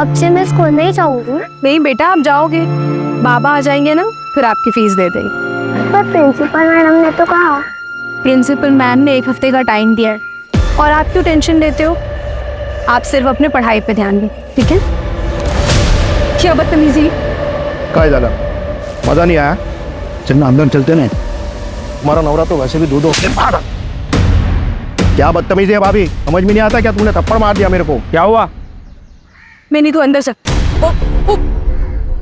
अब से मैं स्कूल नहीं जाऊंगी। नहीं बेटा, आप जाओगे, बाबा आ जाएंगे ना, फिर आपकी फीस दे देंगे। पर प्रिंसिपल मैडम ने तो कहा। प्रिंसिपल मैम ने 1 हफ्ते का टाइम दिया है, और आप क्यों टेंशन लेते हो? आप सिर्फ अपने पढ़ाई पे ध्यान दें, ठीक है? क्या बदतमीजी! काय झालं? मजा नहीं आया? चलना अंदर चलते नहीं। हमारा नवरा तो वैसे भी दूधों से मारा। क्या बदतमीजी है भाभी? समझ में नहीं आता क्या? तुमने थप्पड़ मार दिया मेरे को। क्या हुआ? मैं नहीं तो अंदर से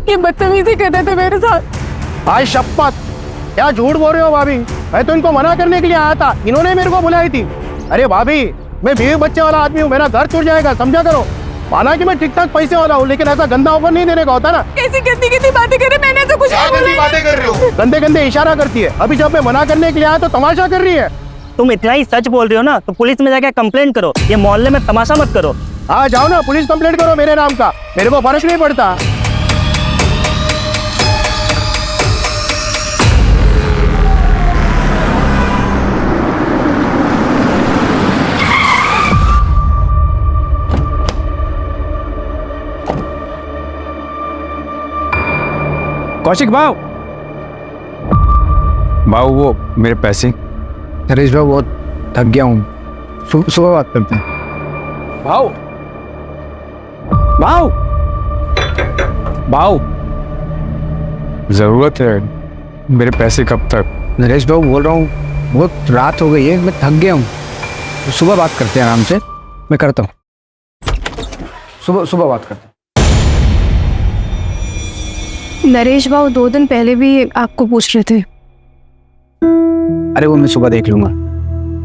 ये बदतमीजी कर रहे थे मेरे साथ। आज शपथ, क्या झूठ बोल रहे हो भाभी? मैं तो इनको मना करने के लिए आया था, इन्होंने मेरे को बुलाई थी। अरे भाभी, मैं बीवी बच्चे वाला आदमी हूँ, मेरा घर छूट जाएगा, समझा करो। माना कि मैं ठीक ठाक पैसे वाला हूँ, लेकिन ऐसा गंदा ऑफर नहीं देने का होता ना। कैसी गंदी गंदी बातें कर रहे, मैंने तो कुछ नहीं बोला। बातें कर रहे हो? गंदे गंदे इशारा करती है। अभी जब मैं मना करने के लिए आया तो तमाशा कर रही है। तुम इतना ही सच बोल रहे हो ना, तो पुलिस में जाके कंप्लेंट करो। ये मोहल्ले में तमाशा मत करो। हाँ जाओ ना, पुलिस कंप्लेंट करो मेरे नाम का, मेरे को फर्क नहीं पड़ता। कौशिक भाव, वो मेरे पैसे। नरेश भाई बहुत थक गया हूँ, सुबह बात करते हैं। भाव, भाव, भाव, जरूरत है, मेरे पैसे कब तक? नरेश भाई बोल रहा हूँ, बहुत रात हो गई है, मैं थक गया हूँ, तो सुबह बात करते हैं आराम से। मैं करता हूँ, सुबह बात करते हैं। नरेश बाबू 2 दिन पहले भी आपको पूछ रहे थे। अरे वो मैं सुबह देख लूंगा।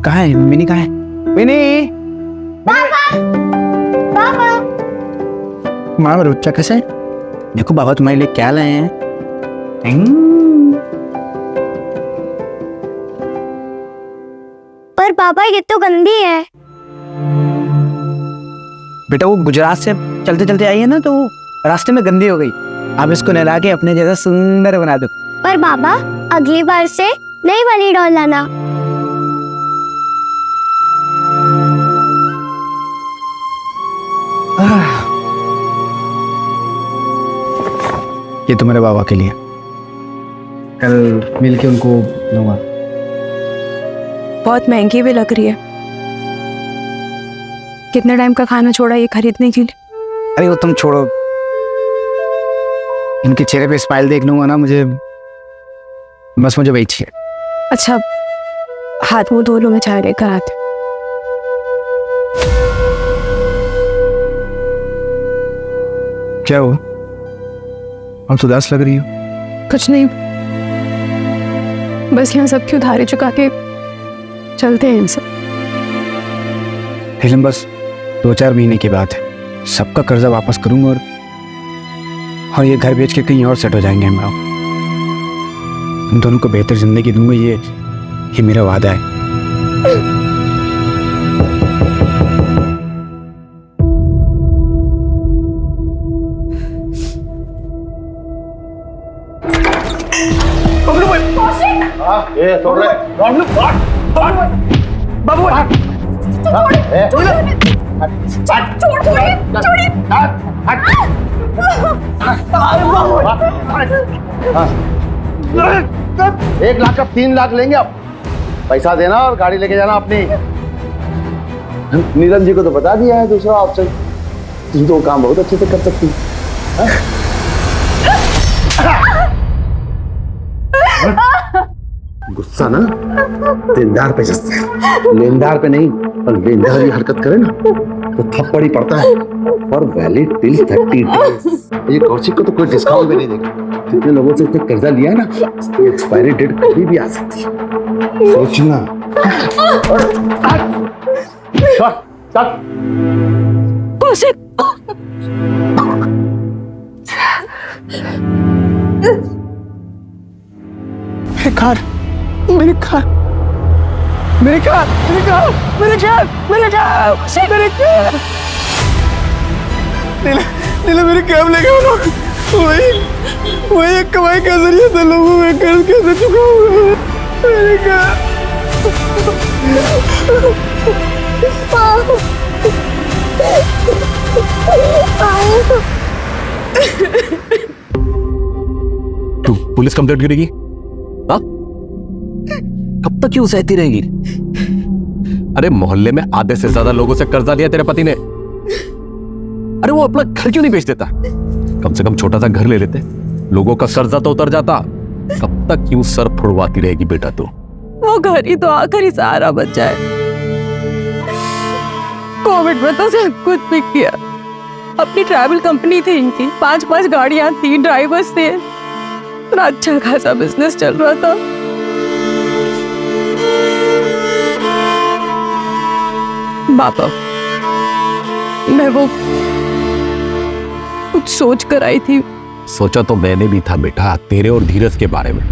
कहाँ है मिनी? कहाँ है मिनी? पापा माँ मेरा बच्चा कैसा है? देखो बाबा तुम्हारे लिए क्या लाए हैं। पर पापा ये तो गंदी है। बेटा वो गुजरात से चलते चलते आई है ना, तो रास्ते में गंदी हो गई। आप इसको नहला के अपने जैसा सुंदर बना दो। पर बाबा अगली बार से नई वाली डॉल लाना। ये तो मेरे बाबा के लिए, कल मिलके उनको दूंगा। बहुत महंगी भी लग रही है। कितने टाइम का खाना छोड़ा ये खरीदने के लिए? अरे वो तुम छोड़ो, इनके चेहरे पे स्माइल देख लूंगा ना, मुझे वही चाहिए। अच्छा, हाथ मुंह धो लो, मैं चाय लेकर आती। क्या हुआ? अब तो उदास लग रही हो। कुछ नहीं, बस यहाँ सबकी उधारी चुका के चलते हैं सब। लेकिन बस 2-4 महीने की बात है, सबका कर्जा वापस करूंगा और ये घर बेच के कहीं और सेट हो जाएंगे हम लोग। तुम दोनों को बेहतर जिंदगी दूंगा, ये मेरा वादा है। एक लाख का 3 लाख लेंगे अब। पैसा देना और गाड़ी लेके जाना अपनी। नीरज जी को तो बता दिया है दूसरा ऑप्शन, तुम तो काम बहुत अच्छे से कर सकती है। गुस्सा ना देनदार पे जस्ता है, लेनदार पे नहीं। पर लेनदार ये हरकत करे ना तो थप्पड़ ही पड़ता है। और वैलिड टिल 30 डेज। ये कौशिक को तो कोई डिस्काउंट भी नहीं देगा। जितने लोगों से उसने कर्जा लिया ना, ये एक्सपायरी डेट कभी भी आ सकती है, सोचना। कौशिक, मेरे कार मेरे कैब लेके वही एक कमाई का जरिया था। लोगों में कर्ज कैसे चुकाऊंगा? मेरे कार तू पुलिस कंप्लेंट करेगी? हाँ? कब तक क्यों सहती रहेगी? अरे मोहल्ले में आधे से ज्यादा लोगों से कर्जा लिया तेरे पति ने। अरे वो अपना घर क्यों नहीं बेच देता? कम से कम छोटा सा घर ले लेते, लोगों का कर्जा तो उतर जाता। कब तक क्यों सर फुड़वाती रहेगी बेटा तू? वो घर ही तो आखिरी सहारा बचा है। कोविड में तो सब कुछ बिक गया। अपनी ट्रैवल कंपनी थी इनकी, 5 गाड़ियां, 3 ड्राइवर्स थे, इतना अच्छा खासा बिजनेस चल रहा था। बाबा, मैं वो कुछ सोच कर आई थी। सोचा तो मैंने भी था बेटा, तेरे और धीरज के बारे में।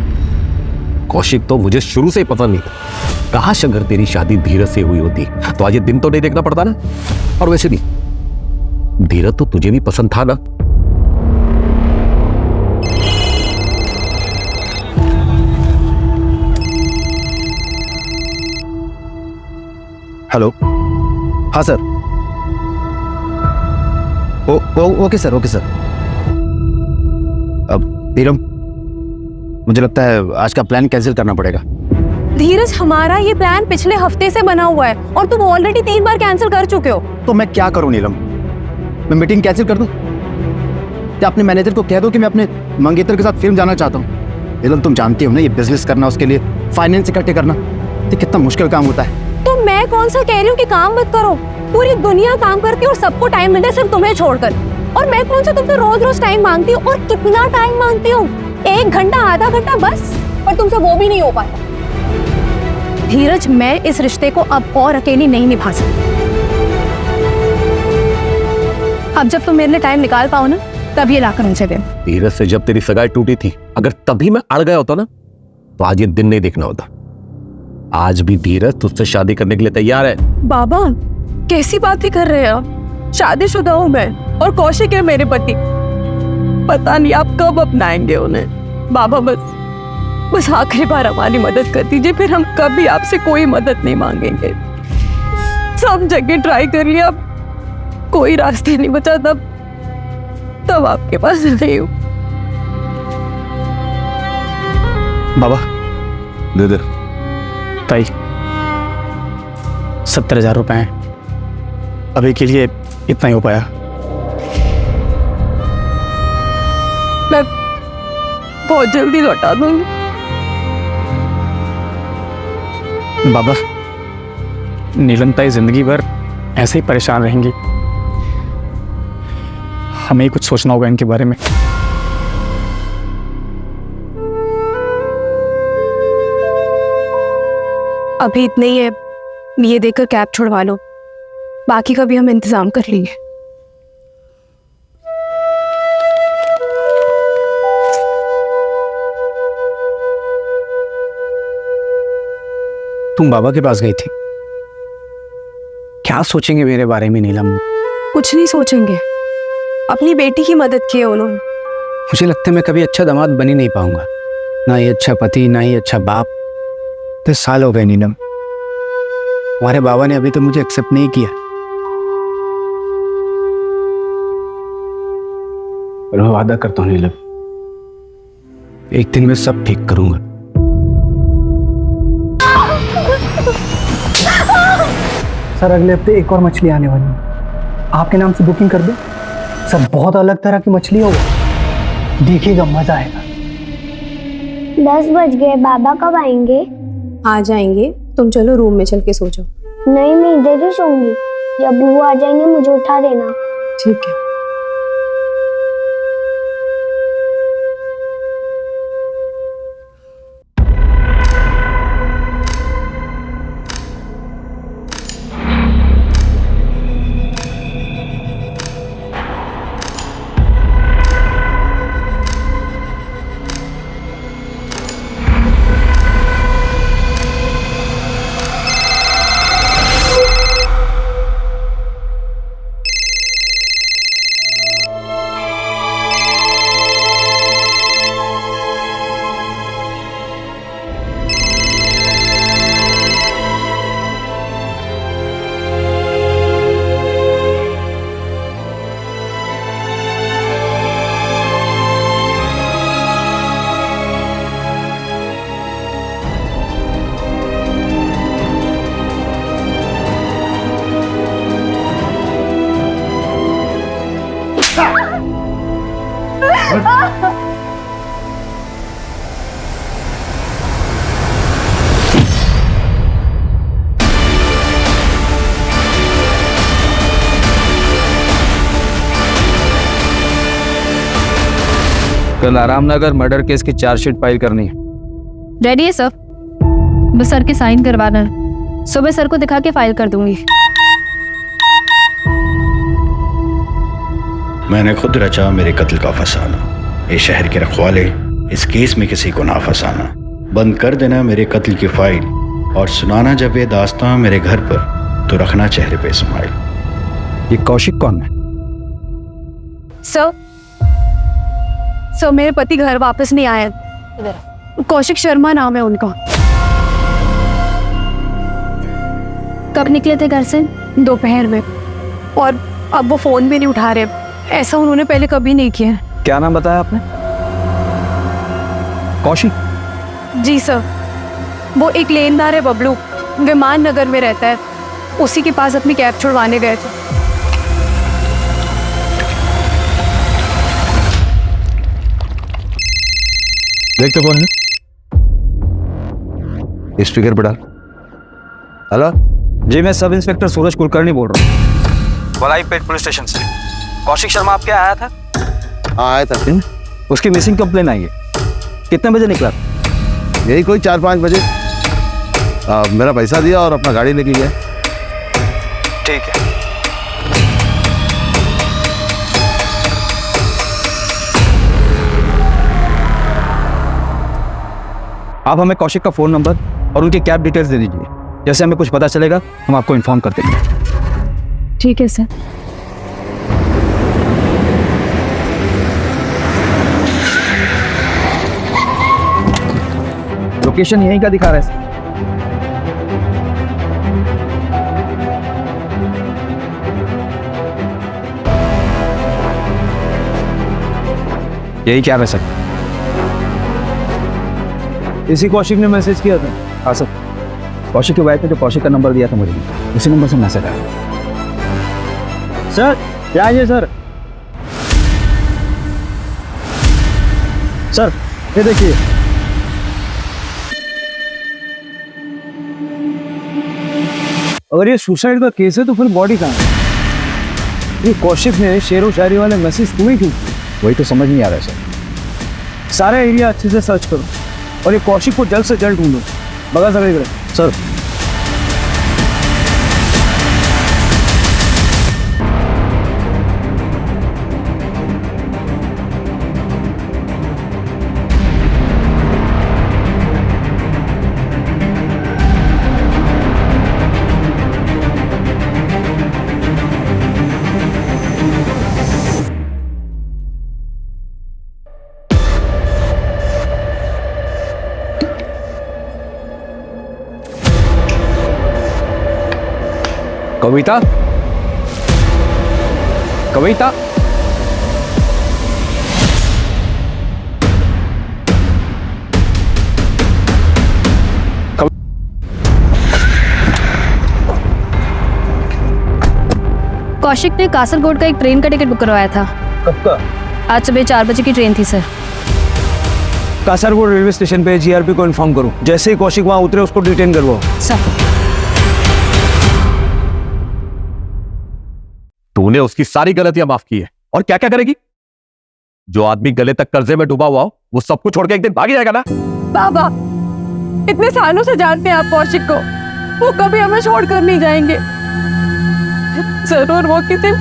कौशिक तो मुझे शुरू से ही पसंद नहीं था। काश अगर तेरी शादी धीरज से हुई होती तो आज ये दिन तो नहीं देखना पड़ता ना। और वैसे भी धीरज तो तुझे भी पसंद था ना। हेलो, हाँ sir. Okay sir, okay sir. अब नीलम, मुझे लगता है आज का प्लान कैंसिल करना पड़ेगा। धीरज, हमारा ये प्लान पिछले हफ्ते से बना हुआ है और तुम ऑलरेडी 3 बार कैंसिल कर चुके हो। तो मैं क्या करूं नीलम? मैं मीटिंग कैंसिल कर दूं? या अपने मैनेजर को कह दो कि मैं अपने मंगेतर के साथ फिल्म जाना चाहता हूं? नीलम, तुम जानती हो ना, ये बिजनेस करना, उसके लिए फाइनेंस इकट्ठे करना, ये कितना मुश्किल काम होता है। तो मैं कौन सा कह रही हूँ कि काम मत करो? पूरी दुनिया काम करती है और सबको टाइम मिलता है, सिर्फ तुम्हें छोड़कर। और मैं कौन सा तुमसे रोज टाइम मांगती हूँ? और कितना टाइम मांगती हूँ? 1 घंटा, आधा घंटा बस। पर तुमसे वो भी नहीं हो पाता। धीरज, मैं इस रिश्ते को अब और अकेली नहीं निभा सकती। अब जब तुम मेरे लिए टाइम निकाल पाओ ना, तब ये लाकर मुझे दे। धीरज से जब तेरी सगाई टूटी थी, अगर तभी मैं अड़ गया होता ना, तो आज ये दिन नहीं देखना होता। आज भी धीरज तुझसे शादी करने के लिए तैयार है। बाबा, कैसी बातें कर रहे हैं आप? शादीशुदा हूं मैं और कौशिक है मेरे पति। पता नहीं आप कब अपनाएंगे उन्हें। बाबा, बस आखिरी बार हमारी मदद कर दीजिए, फिर हम कभी आपसे कोई मदद नहीं मांगेंगे। सब जगह ट्राई कर लिया, अब कोई रास्ते नहीं बचा, तब आपके पास नहीं हूं। बाबा, दे दे। ताई, 70,000 रुपए हैं। अभी के लिए इतना ही हो पाया। मैं बहुत जल्दी लौटा दूंगी। बाबा, नीलम ताई जिंदगी भर ऐसे ही परेशान रहेंगी। हमें ही कुछ सोचना होगा इनके बारे में। अभी इतने ही है, ये देकर कैब छुड़वा लो, बाकी का भी हम इंतजाम कर लेंगे। तुम बाबा के पास गई थी, क्या सोचेंगे मेरे बारे में नीलम? कुछ नहीं सोचेंगे, अपनी बेटी की मदद की है उन्होंने। मुझे लगता है मैं कभी अच्छा दामाद बन ही नहीं पाऊंगा, ना ही अच्छा पति, ना ही अच्छा बाप। 10 साल हो गए नीलम, हमारे बाबा ने अभी तो मुझे एक्सेप्ट नहीं किया। और मैं वादा करता हूँ नीलम, एक दिन मैं सब ठीक करूंगा। सर, अगले हफ्ते एक और मछली आने वाली है, आपके नाम से बुकिंग कर दो। सर, बहुत अलग तरह की मछली होगा, देखिएगा, मजा आएगा। 10 बज गए, बाबा कब आएंगे? आ जाएंगे, तुम चलो रूम में चल के सो जाओ। नहीं, मैं इधर ही सोऊंगी। जब भी वो आ जाएंगे मुझे उठा देना। ठीक है। कल आरामनगर मर्डर केस की चार्जशीट फाइल करनी है। रेडी है सर, बस सर के साइन करवाना है। सुबह सर को दिखा के फाइल कर दूंगी। मैंने खुद रचा मेरे कत्ल का फसाना, ये शहर के रखवाले इस केस में किसी को ना फंसाना। बंद कर देना मेरे कत्ल की फाइल और सुनाना जब ये दास्तां मेरे घर पर तो रखना चेहरे पे स्माइल। ये कौशिक कौन है? सर मेरे पति घर वापस नहीं आए। कौशिक शर्मा नाम है उनका। कब निकले थे घर से? दोपहर में, और अब वो फोन भी नहीं उठा रहे। ऐसा उन्होंने पहले कभी नहीं किया। क्या नाम बताया आपने? कौशिक? जी सर, वो एक लेनदार है बबलू, विमान नगर में रहता है। उसी के पास अपनी कैब छुड़वाने गए थे। देख तो कौन है? स्पीकर पे डाल। हेलो जी, मैं सब इंस्पेक्टर सूरज कुलकर्णी बोल रहा हूँ, वलाईपेट पुलिस स्टेशन से। कौशिक शर्मा आपके आया था? हाँ आया था। उसकी मिसिंग कंप्लेन आई है। कितने बजे निकला? यही कोई 4-5 बजे। मेरा पैसा दिया और अपना गाड़ी लेके गया। ठीक है। आप हमें कौशिक का फोन नंबर और उनकी कैब डिटेल्स दे दीजिए। जैसे हमें कुछ पता चलेगा हम आपको इन्फॉर्म कर देंगे। ठीक है सर। लोकेशन यहीं का दिखा रहा है। यही क्या है सर? इसी कौशिक ने मैसेज किया था। हाँ सर, कौशिक की वाइफ ने जो कौशिक का नंबर दिया था मुझे, उसी नंबर से मैसेज आया। सर क्या है सर? सर ये देखिए, अगर ये सुसाइड का केस है तो फिर बॉडी कहाँ है? ये कौशिक ने शेरो शायरी वाले मैसेज तुम्हें क्यों? वही तो समझ नहीं आ रहा है सर। सारा एरिया अच्छे से सर्च करो और ये कौशिक को जल्द से जल्द ढूंढो। बगा सर। सर कविता, कविता, कौशिक ने कासरगोड का एक ट्रेन का टिकट बुक करवाया था। कब का? आज सुबह 4 बजे की ट्रेन थी सर। कासरगोड रेलवे स्टेशन पे जीआरपी को इन्फॉर्म करो। जैसे ही कौशिक वहां उतरे उसको डिटेन करवाओ। सर। तूने उसकी सारी गलतियां माफ की है और क्या क्या करेगी? जो आदमी गले तक कर्जे में डूबा हुआ हो वो सब कुछ छोड़ के एक दिन भाग जाएगा ना? बाबा, इतने सालों से जानते हैं आप कौशिक को, वो कभी हमें छोड़कर नहीं जाएंगे। जरूर वो किसी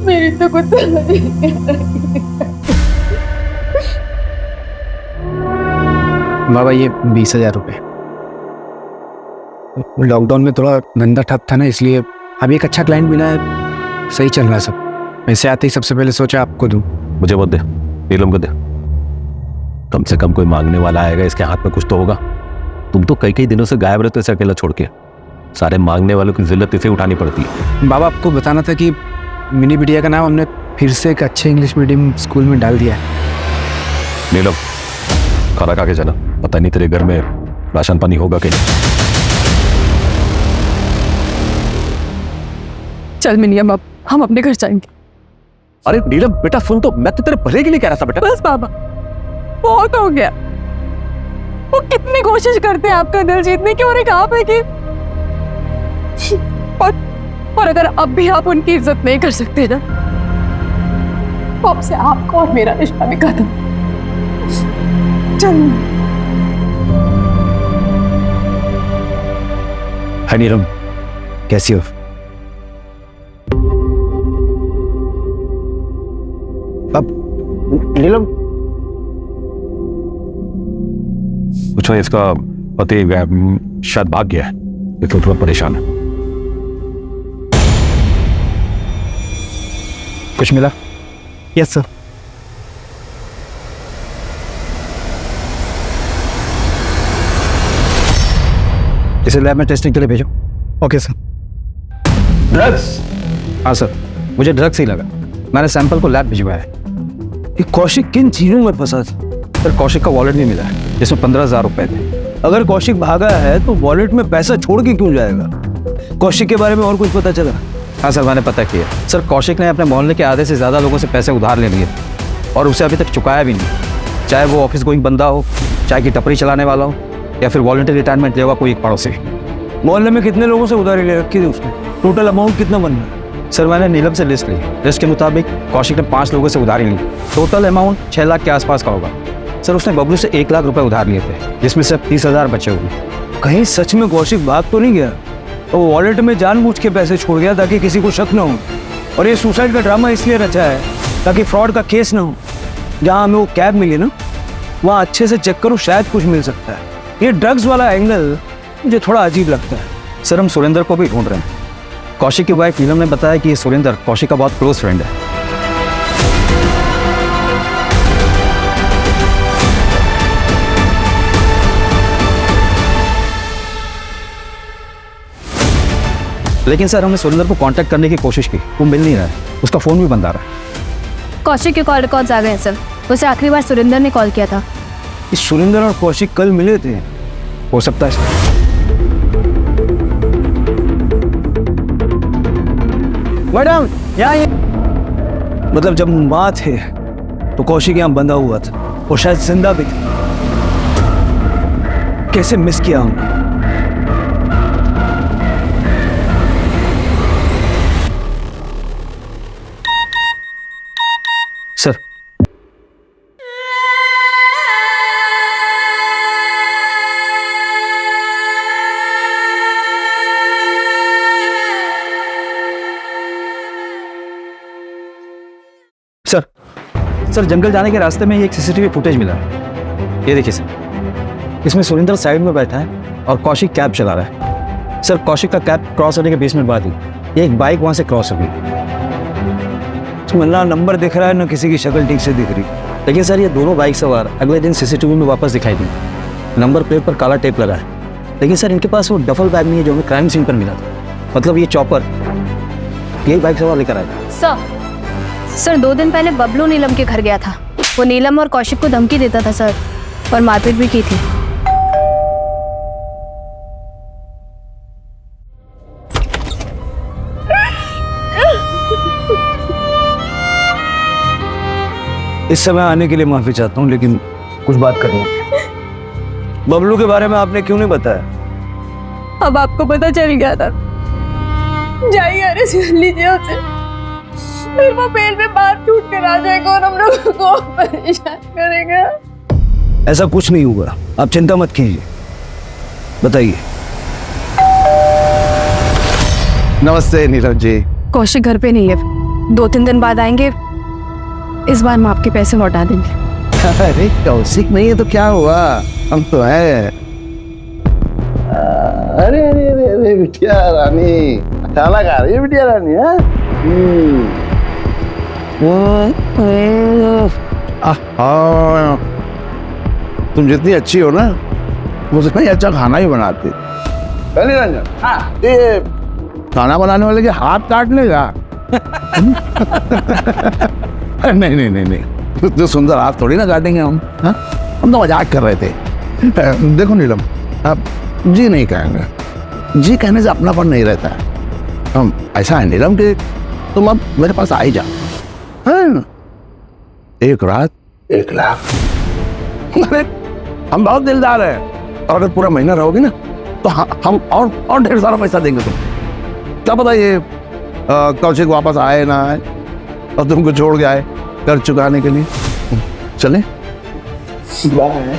मेरी तो कुछ बाबा ये 20,000 रुपए। लॉकडाउन में थोड़ा धंधा ठप था ना, इसलिए अभी एक अच्छा क्लाइंट मिला है, सही चल रहा है सब। वैसे आते ही सबसे पहले सोचा आपको दूं। मुझे मत दे, नीलम को दे। कम से कम कोई मांगने वाला आएगा, इसके हाथ में कुछ तो होगा। तुम तो कई दिनों से गायब रहते, इसे अकेला छोड़ के। सारे मांगने वालों की जिल्लत इसे उठानी पड़ती है। बाबा आपको बताना था कि मिनी बिटिया का नाम हमने फिर से एक अच्छे इंग्लिश मीडियम स्कूल में डाल दिया है। नीलम खाना खा के जाना, पता नहीं तेरे घर में राशन पानी होगा कि नहीं। चल मिनियम, अब हम अपने घर जाएंगे। अरे नीलम बेटा सुन तो, मैं तो तेरे भले के लिए कह रहा था बेटा। बस बाबा, बहुत हो गया। वो कितनी कोशिश करते हैं आपका दिल जीतने की, और एक आप है कि और अगर अब भी आप उनकी इज्जत नहीं कर सकते ना, तो अब से आपका और मेरा रिश्ता भी खत्म। चलो। हाय नीलम, कैसी हो? अब नीलम, पूछो इसका पति शायद भाग गया है, इसलिए थोड़ा परेशान है। कुछ मिला? Yes sir. इसे लैब में टेस्टिंग के लिए भेजो। Okay sir. ड्रग्स? हाँ सर, मुझे ड्रग्स ही लगा। मैंने सैंपल को लैब भिजवाया है। ये कौशिक किन चीजों में फंसा था? सर, कौशिक का वॉलेट भी मिला है जिसमें 15,000 रुपए थे। अगर कौशिक भागा है तो वॉलेट में पैसा छोड़ के क्यों जाएगा? कौशिक के बारे में और कुछ पता चला? हाँ सर, मैंने पता किया। सर, कौशिक ने अपने मोहल्ले के आधे से ज़्यादा लोगों से पैसे उधार ले लिए और उसे अभी तक चुकाया भी नहीं, चाहे वो ऑफिस गोइंग बंदा हो, चाहे कि टपरी चलाने वाला हो, या फिर वॉलंटरी रिटायरमेंट लेगा कोई एक पड़ोसी। मोहल्ले में कितने लोगों से उधारी ले रखी थी उसने? टोटल अमाउंट कितना बन रहा है? सर, मैंने नीलम से लिस्ट ली। लिस्ट के मुताबिक कौशिक ने 5 लोगों से उधारी ली। टोटल अमाउंट 6 लाख के आसपास का होगा। सर, उसने बबलू से 1 लाख रुपए उधार लिए थे, जिसमें से 30,000 बचे हुए। कहीं सच में कौशिक भाग तो नहीं गया? तो वो वॉलेट में जानबूझ के पैसे छोड़ गया ताकि किसी को शक ना हो, और ये सुसाइड का ड्रामा इसलिए रचा है ताकि फ्रॉड का केस ना हो। जहाँ हमें वो कैब मिली ना, वहाँ अच्छे से चेक करो, शायद कुछ मिल सकता है। ये ड्रग्स वाला एंगल मुझे थोड़ा अजीब लगता है। सर, हम सुरेंद्र को भी ढूंढ रहे हैं। कौशिक की वाइफ नीलम ने बताया कि ये सुरेंद्र कौशिक का बहुत क्लोज फ्रेंड है। लेकिन सर, हमने सुरेंद्र को कांटेक्ट करने की कोशिश की, वो मिल नहीं रहा है। उसका फ़ोन भी बंद आ रहा है। कौशिक के कॉल रिकॉर्ड्स आ गए हैं सर। उसे आखिरी बार सुरेंद्र ने कॉल किया था। इस सुरेंद्र और कौशिक कल मिले थे? हो सकता है। मैडम, यहाँ मतलब जब माँ थे तो कौशिक यहाँ बंधा हुआ था और शायद जिंदा भी था। कैसे मिस किया हमने। सर, सर जंगल जाने के रास्ते में ये एक सीसीटीवी फुटेज मिला है। ये देखिए सर, इसमें सुरेंद्र साइड में बैठा है और कौशिक कैब चला रहा है। सर, कौशिक का कैब क्रॉस होने के 20 मिनट बाद ही एक बाइक वहां से क्रॉस हो गई। ना नंबर दिख रहा है, ना किसी की शक्ल ठीक से दिख रही। लेकिन सर, ये दोनों बाइक सवार अगले दिन सीसीटीवी में वापस दिखाई दी। नंबर प्लेट पर काला टेप लगा है। लेकिन सर, इनके पास वो डफल बैग नहीं है जो हमें क्राइम सीन पर मिला था। मतलब ये चॉपर यही बाइक सवार लेकर आया। सर 2 दिन पहले बबलू नीलम के घर गया था। वो नीलम और कौशिक को धमकी देता था सर, और मारपीट भी की थी। इस समय आने के लिए माफी चाहता हूँ, लेकिन कुछ बात करनी है। बबलू के बारे में आपने क्यों नहीं बताया? अब आपको पता चल गया था। जाइए अरेस्ट कर लीजिए उसे, फिर वो पेड़ में बात टूट कर आ जाएगा और हम लोगों को परेशान करेगा। ऐसा कुछ नहीं होगा, आप चिंता मत कीजिए। बताइए। नमस्ते नीरज जी। कौशिक घर पे नहीं है, 2-3 दिन बाद आएंगे। इस बार हम आपके पैसे लौटा देंगे। अरे कौशिक नहीं है तो क्या हुआ, हम तो हैं। अरे अरे अरे अरे बिटिया रानी, खाना खा रही है बिटिया रानी? तुम जितनी अच्छी हो ना, मुझसे ही अच्छा खाना ही बनाती। ये खाना बनाने वाले के हाथ काट लेगा? नहीं नहीं नहीं नहीं, जो सुंदर हाथ थोड़ी ना काटेंगे हम। हाँ, हम तो मजाक कर रहे थे। देखो नीलम, आप जी नहीं कहेंगे। जी कहने से अपनापन नहीं रहता है। हम ऐसा है नीलम कि तुम अब मेरे पास आ ही जाओ। हाँ, 1 रात 1 लाख। अरे हम बहुत दिलदार हैं, और अगर पूरा महीना रहोगे ना तो हम और ढेर सारा पैसा देंगे तुम। क्या पता ये कौशिक वापस आए ना आए और तुमको छोड़ के आए कर्ज चुकाने के लिए। चले बाय।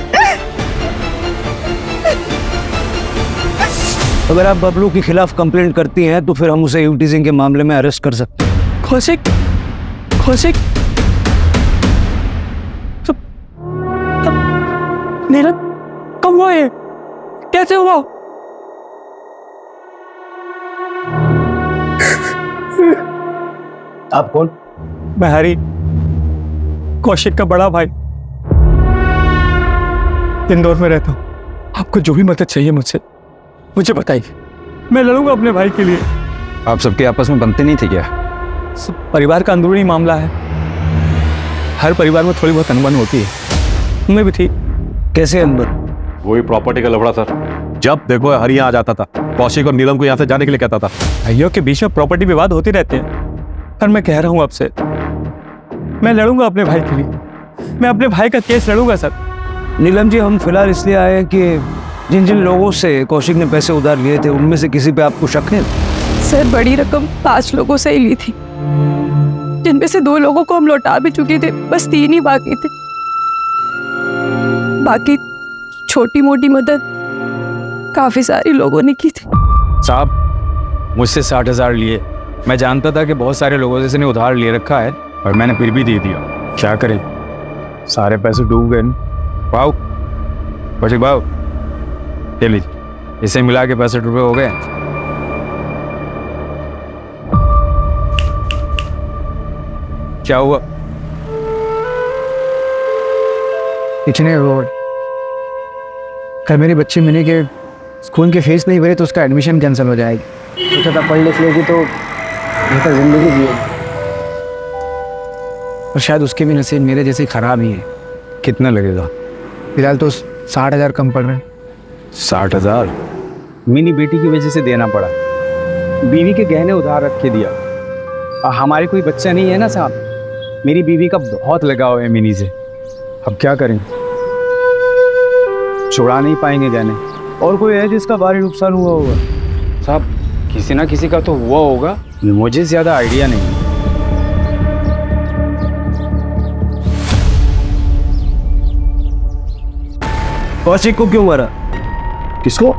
अगर आप बबलू के खिलाफ कंप्लेंट करती हैं तो फिर हम उसे यूटीजिंग के मामले में अरेस्ट कर सकते हैं। कौशिक कौशिक नीरज कब हुआ ये, कैसे हुआ? आप कौन? मैं हरी, कौशिक का बड़ा भाई, इंदौर में रहता हूँ। आपको जो भी मदद चाहिए मुझसे मुझे बताइए, मैं लड़ूंगा अपने भाई के लिए। आप सबके आपस में बनते नहीं थे क्या? सब परिवार का अंदरूनी मामला है, हर परिवार में थोड़ी बहुत अनबन होती है, उनमें भी थी। कैसे अंदर? वही प्रॉपर्टी का लफड़ा सर। जब देखो हरी यहाँ आ जाता था, कौशिक और नीलम को यहाँ से जाने के लिए कहता था। भाइयों के बीच में प्रॉपर्टी विवाद होते रहते हैं, पर मैं कह रहा हूँ आपसे, मैं लड़ूंगा अपने भाई के लिए, मैं अपने भाई का केस लड़ूंगा सर। नीलम जी, हम फिलहाल इसलिए आए हैं कि जिन जिन लोगों से कौशिक ने पैसे उधार लिए थे उनमें से किसी पे आपको शक है? सर बड़ी रकम 5 लोगों से ही ली थी, जिनमें से 2 लोगों को हम लौटा भी चुके थे, बस 3 ही बाकी थे। बाकी छोटी मोटी मदद काफी सारी लोगों ने की थी। साहब मुझसे 60,000 लिए, मैं जानता था कि बहुत सारे लोगों से इसने उधार ले रखा है और मैंने फिर भी दे दिया। क्या करें, सारे पैसे डूब गए। भाव कौशिक भाव, ले लीजिए, इसे मिला के 65 रुपये हो गए। क्या हुआ? इतने रोड कल मेरी बच्ची मिनी के स्कूल की फीस नहीं भरी तो उसका एडमिशन कैंसिल हो जाएगी। सोचा था पढ़ लिख लेगी तो बेहतर जिंदगी जिएगी, और शायद उसके भी नसीब मेरे जैसे खराब ही है। कितना लगेगा? फिलहाल तो 60,000 कम पड़ रहे हैं। 60,000 मिनी बेटी की वजह से देना पड़ा, बीवी के गहने उधार रख के दिया। और हमारे कोई बच्चा नहीं है ना साहब, मेरी बीवी का बहुत लगाव है मिनी से। अब क्या करें, छुड़ा नहीं पाएंगे गहने। और कोई है जिसका भारी नुकसान हुआ होगा? साहब किसी ना किसी का तो हुआ होगा, मुझे ज़्यादा आइडिया नहीं है। कौशिक को क्यों मारा? किसको?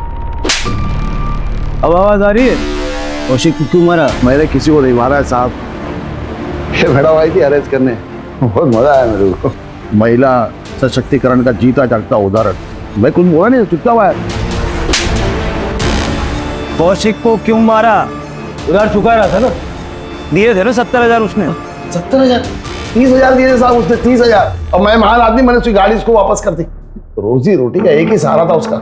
अब आवाज आ रही है? कौशिक को क्यों मारा? मैंने किसी को नहीं मारा है साहब। ये मैडम आई थी अरेस्ट करने, बहुत मजा आया मेरे को। महिला सशक्तिकरण का जीता जागता उदाहरण। मैं कुछ बोला नहीं, चुपचाप आया। कौशिक को क्यों मारा? उधार चुका रहा था ना, दिए थे ना 70,000 उसने। 70,000? 30,000 दिए थे साहब उसने, 30,000। और मैं महान आदमी, मैंने उसकी गाड़ी उसको वापस कर दी। रोजी रोटी का एक ही सहारा था उसका,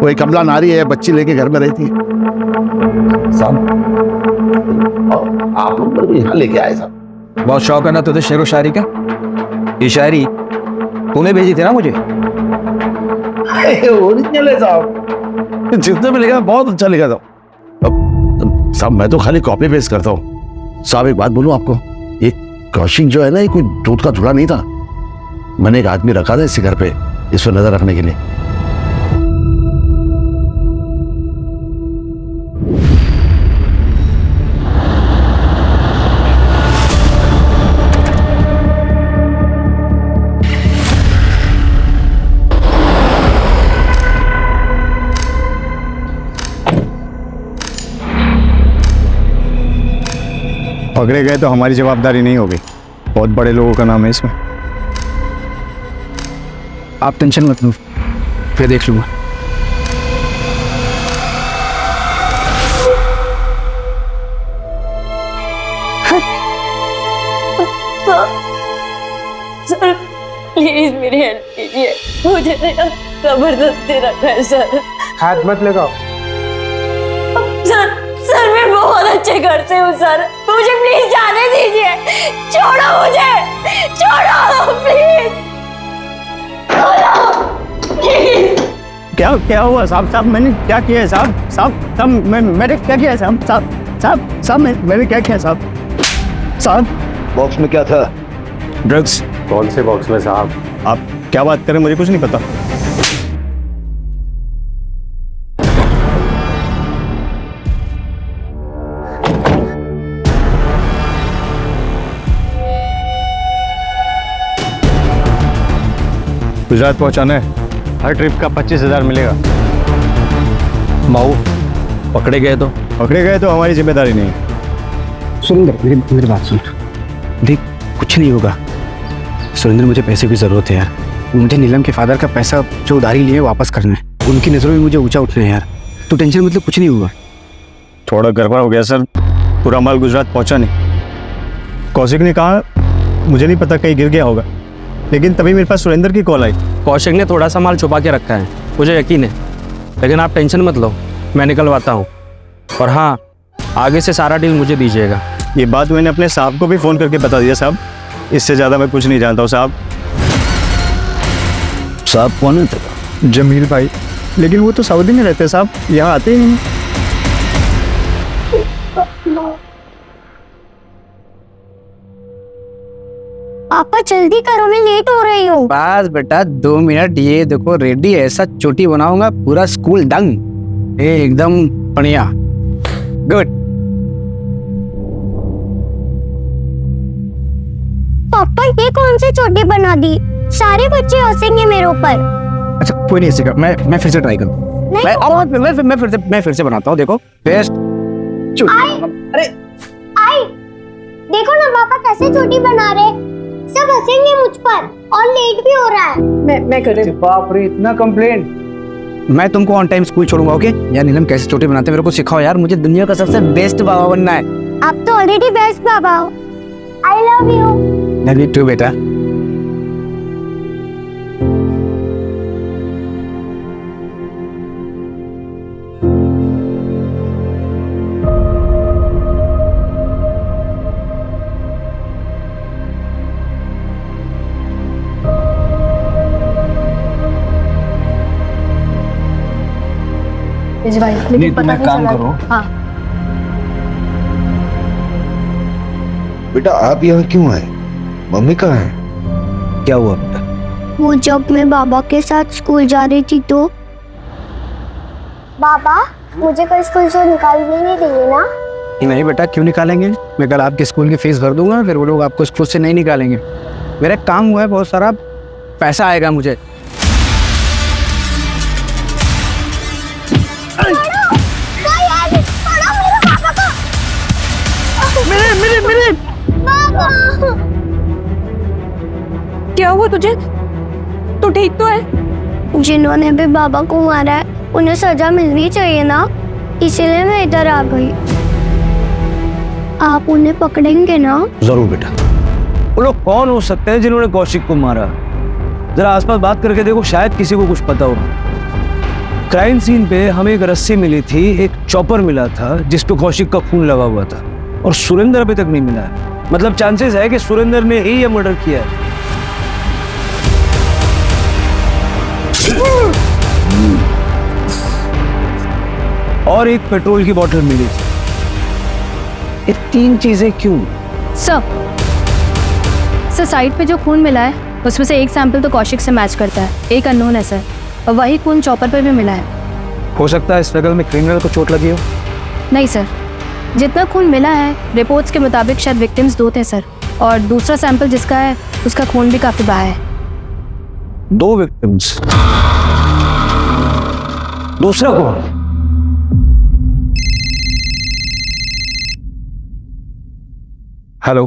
वो एक कमला नारी है, बच्ची लेके घर में रहती है साहब। आप लोग मेरे को यहाँ लेके आए साहब। बहुत शौक है ना तुझे शेरो शायरी का? ये शायरी तूने भेजी थी ना मुझे? ओरिजिनल है साहब, जितने में लिखा बहुत अच्छा लिखा था। अब साहब मैं तो खाली कॉपी पेस्ट करता हूँ। साहब एक बात बोलूं आपको, ये कौशिक जो है ना, ये कोई दूध का धुला नहीं था। मैंने एक आदमी रखा था इसके घर पे, इस पर नजर रखने के लिए। पकड़े गए तो हमारी जवाबदारी नहीं होगी, बहुत बड़े लोगों का नाम है इसमें। आप टेंशन मत लो, फिर देख लूंगा। सर प्लीज मेरी हेल्प कीजिए, मुझे जबरदस्ती रखा है सर। हाथ मत लगाओ। सर मैं बहुत अच्छे घर से हूँ सर, मुझे प्लीज जाने दीजिए, छोड़ो मुझे, छोड़ो प्लीज, क्या हुआ साहब? साहब मैंने क्या किया है साहब? साहब मैंने क्या किया है साहब? साहब मैंने क्या किया साहब? बॉक्स में क्या था? ड्रग्स। कौन से बॉक्स में साहब? आप क्या बात करें, मुझे कुछ नहीं पता। गुजरात पहुंचाना है, हर ट्रिप का 25,000 मिलेगा। माऊ पकड़े गए तो हमारी जिम्मेदारी नहीं है। सुरेंद्र मेरी बात सुन। देख कुछ नहीं होगा सुरेंद्र, मुझे पैसे की ज़रूरत है यार। मुझे नीलम के फादर का पैसा जो उधारी लिए वापस करना है। उनकी नज़रों में मुझे ऊंचा उठना है यार। तो टेंशन मतलब कुछ नहीं होगा। थोड़ा गड़बड़ हो गया सर, पूरा माल गुजरात पहुंचा नहीं। कौशिक ने कहा मुझे नहीं पता कहीं गिर गया होगा, लेकिन तभी मेरे पास सुरेंद्र की कॉल आई। कौशिक ने थोड़ा सा माल छुपा के रखा है, मुझे यकीन है, लेकिन आप टेंशन मत लो, मैं निकलवाता हूँ। और हाँ, आगे से सारा डील मुझे दीजिएगा। ये बात मैंने अपने साहब को भी फ़ोन करके बता दिया साहब, इससे ज़्यादा मैं कुछ नहीं जानता हूँ साहब। साहब कौन है तेरा? जमील भाई, लेकिन वो तो सऊदी में रहते हैं साहब, यहाँ आते ही नहीं। पापा जल्दी करो, मैं लेट हो रही हूँ। बस बेटा 2 मिनट, ये देखो रेडी, ऐसा चोटी बनाऊंगा पूरा स्कूल डंग एकदम बढ़िया। गुड। पापा ये कौन सी चोटी बना दी? सारे बच्चे हंसेंगे मेरे ऊपर। अच्छा कोई नहीं हंसेगा, मैं फिर से ट्राई करूँ। मैं फिर से बनाता हूँ। देखो बेस्ट। अरे आई देखो ना पापा कैसे चोटी बना रहे, सब हंसेंगे मुझ पर और लेट भी हो रहा है। मैं कर रही हूँ। बाप रे इतना कंप्लेंट। मैं तुमको ऑन टाइम स्कूल छोड़ूंगा, ओके? यार नीलम कैसे चोटी बनाते हैं मेरे को सिखाओ यार, मुझे दुनिया का सबसे बेस्ट बाबा बनना है। आप तो ऑलरेडी बेस्ट बाबा हो। I love you. Love you too बेटा। नहीं तुम एक काम करो। हाँ बेटा आप यहाँ क्यों आए? मम्मी कहाँ है? क्या हुआ बेटा? वो जब मैं बाबा के साथ स्कूल जा रही थी तो बाबा मुझे कल स्कूल से निकालने नहीं देंगे ना? नहीं बेटा क्यों निकालेंगे, मैं कल आपके स्कूल की फीस भर दूंगा, फिर वो लोग आपको स्कूल से नहीं निकालेंगे। मेरा काम हुआ है, बहुत सारा पैसा आएगा मुझे। क्या हुआ तुझे? तू ठीक तो है? जिन्होंने भी बाबा को मारा है उन्हें सजा मिलनी चाहिए ना, इसीलिए मैं इधर आ गई। आप उन्हें पकड़ेंगे ना? जरूर बेटा। वो लोग कौन हो सकते हैं जिन्होंने कौशिक को मारा? जरा आसपास बात करके देखो, शायद किसी को कुछ पता हो। क्राइम सीन पे हमें एक रस्सी मिली थी, एक चॉपर मिला था जिस पे कौशिक का खून लगा हुआ था, और सुरेंद्र अभी तक नहीं मिला है। मतलब चांसेस है कि सुरेंद्र ने ही ये मर्डर किया है। और एक पेट्रोल की बोतल मिली थी। ये 3 चीजें क्यों? सर साइड पे जो खून मिला है उसमें से एक सैंपल तो कौशिक से मैच करता है, एक अननोन है सर, और वही खून चॉपर पे भी मिला है। हो सकता है स्ट्रगल में क्रिमिनल को चोट लगी हो। नहीं सर, जितना खून मिला है रिपोर्ट्स के मुताबिक शायद विक्टिम्स 2 थे सर, और दूसरा सैंपल जिसका है उसका खून भी काफी बहा है। 2 विक्टिम्स, दूसरा कौन? हेलो,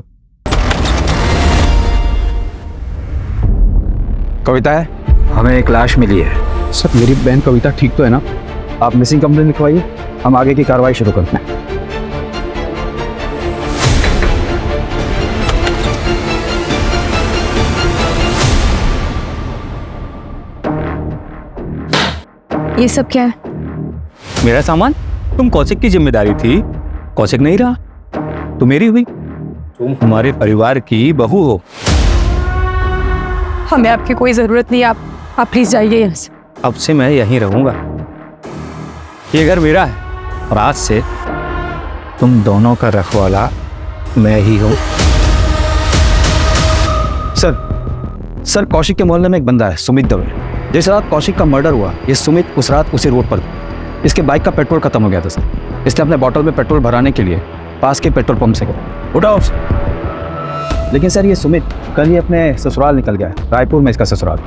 कविता है? हमें एक लाश मिली है। सर मेरी बहन कविता ठीक तो है ना? आप मिसिंग कंप्लेंट लिखवाइए, हम आगे की कार्रवाई शुरू करते हैं। ये सब क्या है? मेरा सामान? तुम कौशिक की जिम्मेदारी थी, कौशिक नहीं रहा तो मेरी हुई। तुम हमारे परिवार की बहू हो। हमें आपकी कोई जरूरत नहीं, आप प्लीज जाइए यहाँ से। अब से मैं यहीं रहूंगा, ये घर मेरा है, और आज से तुम दोनों का रखवाला मैं ही हूं। सर कौशिक के मोहल्ले में एक बंदा है सुमित दवे, जिस रात कौशिक का मर्डर हुआ ये सुमित उस रात उसी रोड पर, इसके बाइक का पेट्रोल खत्म हो गया था सर, इसने अपने बॉटल में पेट्रोल भराने के लिए पास के पेट्रोल पंप से गया। उठाओ। लेकिन सर ये सुमित कल ही अपने ससुराल निकल गया है, रायपुर में इसका ससुराल।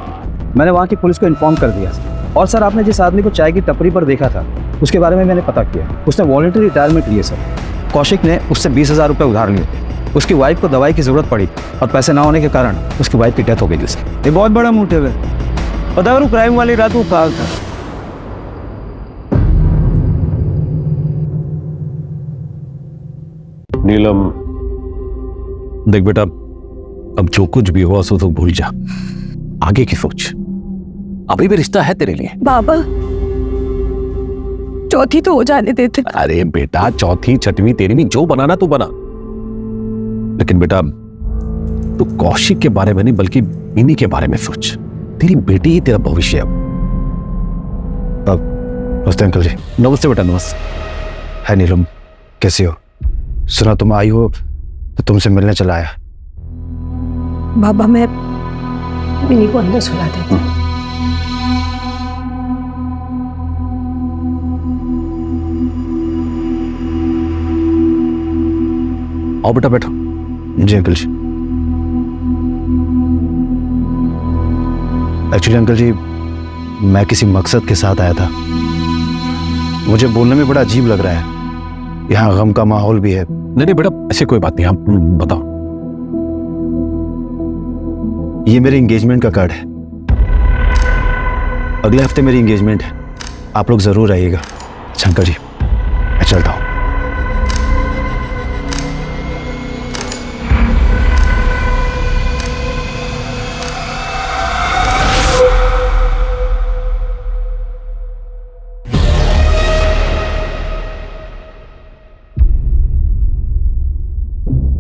मैंने वहाँ की पुलिस को इन्फॉर्म कर दिया। और सर आपने जिस आदमी को चाय की टपरी पर देखा था उसके बारे में मैंने पता किया। उसने वॉलंटरी रिटायरमेंट लिए सर। कौशिक ने उससे 20,000 रुपये उधार लिए थे। उसकी वाइफ को दवाई की ज़रूरत पड़ी और पैसे ना होने के कारण उसकी वाइफ की डेथ हो गई थी सर। ये बहुत बड़ा मोटिव है। पता करो क्राइम वाली रात वो कहाँ था? नीलम, देख बेटा, अब जो कुछ भी हुआ सो तो भूल जा, आगे की सोच। अभी भी रिश्ता है तेरे लिए। बाबा चौथी तो हो जाने देते। अरे बेटा, चौथी छठवीं तेरी भी, जो बनाना तू बना। लेकिन बेटा तू कौशिक के बारे में नहीं बल्कि इन्हीं के बारे में सोच। तेरी बेटी ही तेरा भविष्य है। नमस्ते अंकल जी। नमस्ते बेटा, नमस्ते। है नीलम, कैसी हो? सुना तुम आई हो तो तुमसे मिलने चला आया। बाबा मैं मिनी को अंदर सुला देती हूँ। आओ बेटा, बैठो। जी अंकल जी। एक्चुअली अंकल जी, मैं किसी मकसद के साथ आया था। मुझे बोलने में बड़ा अजीब लग रहा है, यहाँ गम का माहौल भी है। नहीं बेटा, ऐसे कोई बात नहीं, आप बताओ। ये मेरे एंगेजमेंट का कार्ड है। अगले हफ्ते मेरी एंगेजमेंट है, आप लोग जरूर आइएगा। अच्छा अंकल जी, मैं चलता हूँ।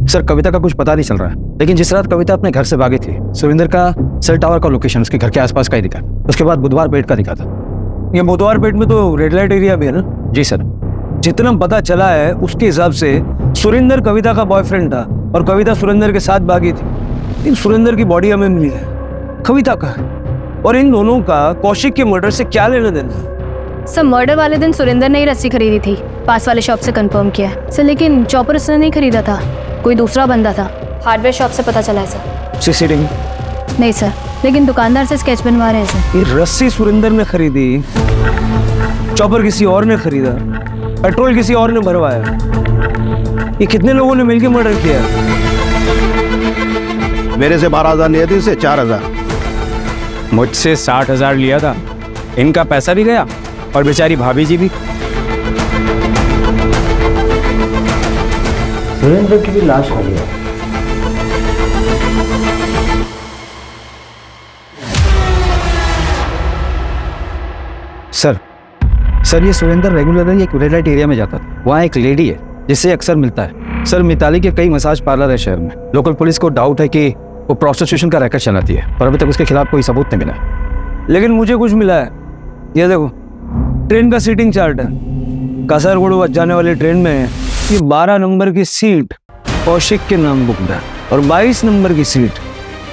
सर कविता का कुछ पता नहीं चल रहा है, लेकिन जिस रात कविता अपने घर से भागी थी, सुरेंद्र का सेल टावर का लोकेशन उसके घर के आसपास का ही दिखा। उसके बाद बुधवार पेट का दिखा था। ये बुधवार पेट में तो रेड लाइट एरिया भी है ना? जी सर। जितना पता चला है उसके हिसाब से सुरेंद्र कविता का बॉयफ्रेंड था और कविता सुरेंद्र के साथ भागी थी। लेकिन सुरेंद्र की बॉडी हमें मिली है, कविता का है। और इन दोनों का कौशिक के मर्डर से क्या लेना देना? सर मर्डर वाले दिन सुरेंद्र ने ही रस्सी खरीदी थी, पास वाले शॉप से कंफर्म किया सर। लेकिन चॉपर उसने नहीं खरीदा था, कोई दूसरा बंदा था। हार्डवेयर शॉप से पता चला है सर। सीसीटीवी नहीं सर, लेकिन दुकानदार से स्केच बनवा रहे हैं सर। ये रस्सी सुरेंद्र ने खरीदी, चॉपर किसी और ने खरीदा, पेट्रोल किसी और ने भरवाया। ये कितने लोगों ने मिलकर मर्डर किया? मेरे से 12,000 लिए थे, इससे 4,000। मुझसे 60,000 लिया था। इनका पैसा भी गया और बेचारी भाभी जी भी। सुरेंद्र की भी लाश मिली है। सर ये सुरेंद्र रेगुलरली एक रेड लाइट एरिया में जाता था। वहाँ एक लेडी है जिससे अक्सर मिलता है। सर मिताली के कई मसाज पार्लर है शहर में। लोकल पुलिस को डाउट है कि वो प्रोस्टिट्यूशन का रैकेट चलाती है, पर अभी तक उसके खिलाफ कोई सबूत नहीं मिला। लेकिन मुझे कुछ मिला है। ये देखो, ट्रेन का सीटिंग चार्ट है। कासरगोड जाने वाली ट्रेन में ये 12 नंबर की सीट कौशिक के नाम बुकड है और 22 नंबर की सीट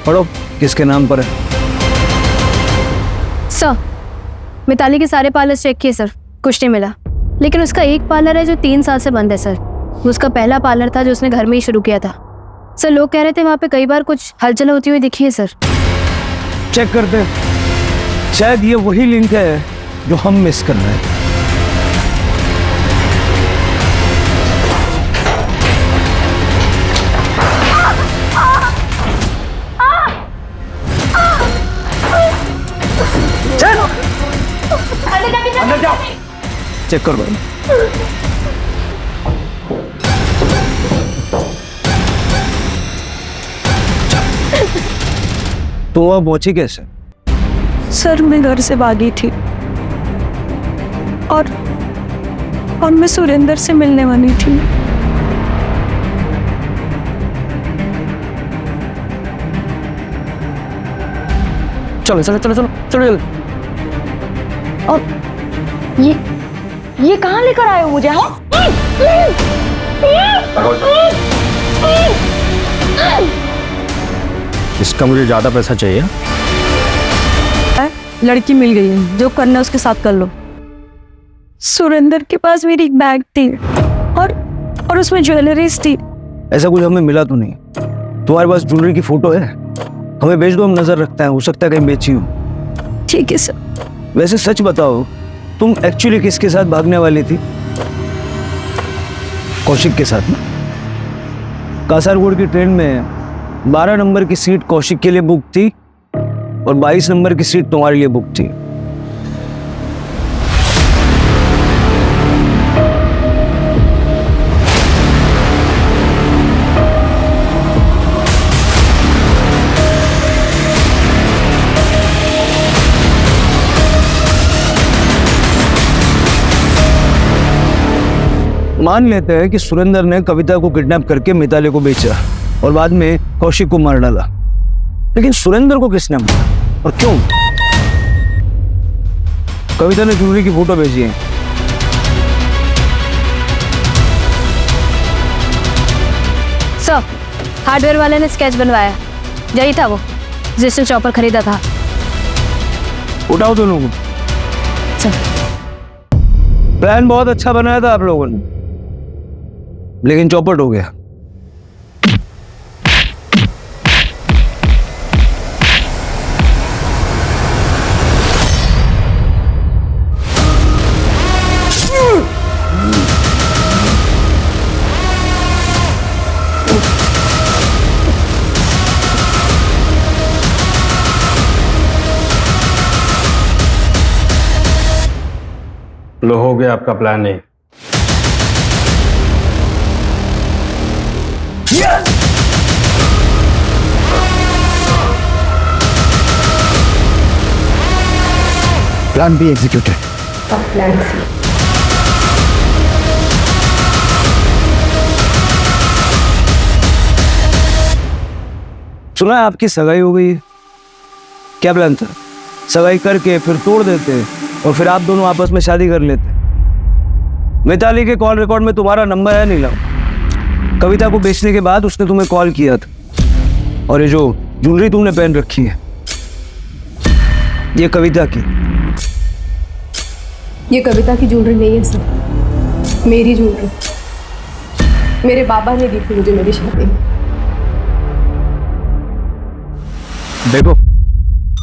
पढ़ो किसके नाम पर है। सर मिताली के सारे पार्लर चेक किए सर, कुछ नहीं मिला। लेकिन उसका एक पार्लर है जो 3 साल से बंद है सर। वो उसका पहला पार्लर था जो उसने घर में ही शुरू किया था सर। लोग कह रहे थे वहाँ पे कई बार कुछ हलचल होती हुई दिखी है सर। चेक करते हैं, शायद ये वही लिंक है जो हम मिस कर रहे हैं। अंदर जाओ, चेक करो। तो वह पहुंची कैसे? सर मैं घर से भागी थी और मैं सुरेंद्र से मिलने वाली थी। चलो चलो चलो चलो चलो। और ये कहाँ लेकर आए हो मुझे? इसका मुझे ज्यादा पैसा चाहिए। लड़की मिल गई है, जो करना है उसके साथ कर लो। सुरेंद्र के पास मेरी एक बैग थी और उसमें ज्वेलरीज थी। ऐसा कुछ हमें मिला तो नहीं। तुम्हारे पास ज्वेलरी की फोटो है? हमें भेज दो, हम नजर रखते हैं, हो सकता है कहीं बेची हो। ठीक है सर। वैसे सच बताओ, तुम एक्चुअली किसके साथ भागने वाली थी? कौशिक के साथ ना? कासारगोड की ट्रेन में 12 नंबर की सीट कौशिक के लिए बुक थी और 22 नंबर की सीट तुम्हारे लिए बुक थी। मान लेते हैं कि सुरेंद्र ने कविता को किडनैप करके मिताली को बेचा और बाद में कौशिक को मार डाला, लेकिन सुरेंद्र को किसने मारा और क्यों? कविता ने ज्वेलरी की फोटो भेजी है। सर, हार्डवेयर वाले ने स्केच बनवाया, यही था वो जिसने चॉपर खरीदा था। उठाओ दोनों को। प्लान बहुत अच्छा बनाया था आप लोगों ने, लेकिन चौपट हो गया। लो, हो गया आपका प्लान नहीं। Plan B executed. Plan C. सुना है आपकी सगाई हो गई है? क्या प्लान था? सगाई करके फिर तोड़ देते और फिर आप दोनों आपस में शादी कर लेते। मिताली के कॉल रिकॉर्ड में तुम्हारा नंबर है नीलम। कविता को बेचने के बाद उसने तुम्हें कॉल किया था। और ये जो ज्वेलरी तुमने पहन रखी है, ये कविता की। ये कविता की ज्वेलरी नहीं है सर, मेरी ज्वेलरी। मेरे बाबा ने दी थी मुझे मेरी शादी में। देखो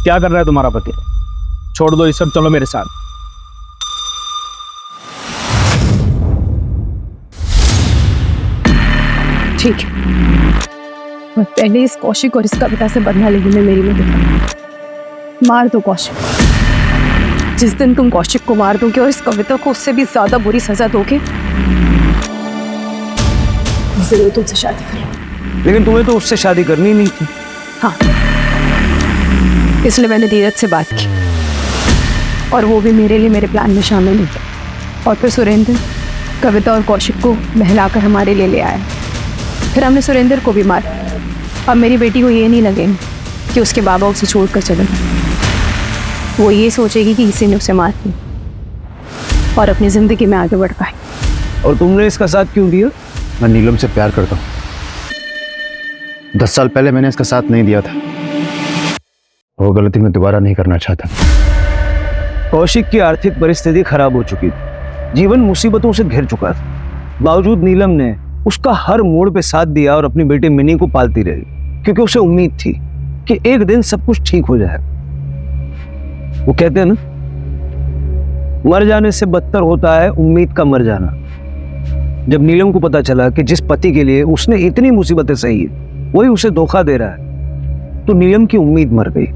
क्या कर रहा है तुम्हारा पति, छोड़ दो ये सब, चलो मेरे साथ। ठीक है, मैं पहले इस कौशिक और इस कविता से बदला लेने में मेरी मदद। मार दो कौशिक। जिस दिन तुम कौशिक को मार दोगे और इस कविता को उससे भी ज्यादा बुरी सजा दोगे, जरूर तुमसे शादी करूंगी। लेकिन तुम्हें तो उससे शादी करनी नहीं थी। हाँ, इसलिए मैंने धीरज से बात की और वो भी मेरे लिए मेरे प्लान में शामिल हुई। और फिर सुरेंद्र कविता और कौशिक को बहलाकर हमारे लिए ले आया। फिर हमने सुरेंद्र को भी मारा। अब मेरी बेटी को ये नहीं लगे कि उसके बाबा उसे छोड़कर चले गए। वो ये सोचेगी कि इसी ने उसे मार दिया और अपनी जिंदगी में आगे बढ़ पाए। और तुमने इसका साथ क्यों दिया? मैं नीलम से प्यार करता हूँ। 10 साल पहले मैंने इसका साथ नहीं दिया था। वो गलती मैं दोबारा नहीं करना चाहता। कौशिक की आर्थिक परिस्थिति खराब हो चुकी थी, जीवन मुसीबतों से घिर चुका था। बावजूद नीलम ने उसका हर मोड़ पे साथ दिया और अपनी बेटी मिनी को पालती रही, क्योंकि उसे उम्मीद थी कि एक दिन सब कुछ ठीक हो जाएगा। वो कहते हैं ना, मर जाने से बदतर होता है उम्मीद का मर जाना। जब नीलम को पता चला कि जिस पति के लिए उसने इतनी मुसीबतें सही है वही उसे धोखा दे रहा है, तो नीलम की उम्मीद मर गई।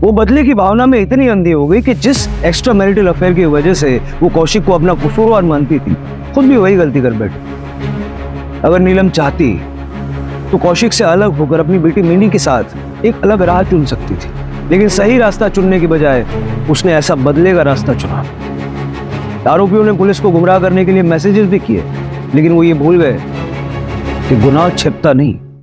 वो बदले की भावना में इतनी अंधी हो गई कि जिस एक्स्ट्रा मैरिटल अफेयर की वजह से वो कौशिक को अपना कसूरवार मानती थी, खुद भी वही गलती कर बैठी। अगर नीलम चाहती तो कौशिक से अलग होकर अपनी बेटी मिनी के साथ एक अलग राह चुन सकती थी, लेकिन सही रास्ता चुनने की बजाय उसने ऐसा बदले का रास्ता चुना। आरोपियों ने पुलिस को गुमराह करने के लिए मैसेजेस भी किए, लेकिन वो ये भूल गए कि गुनाह छिपता नहीं,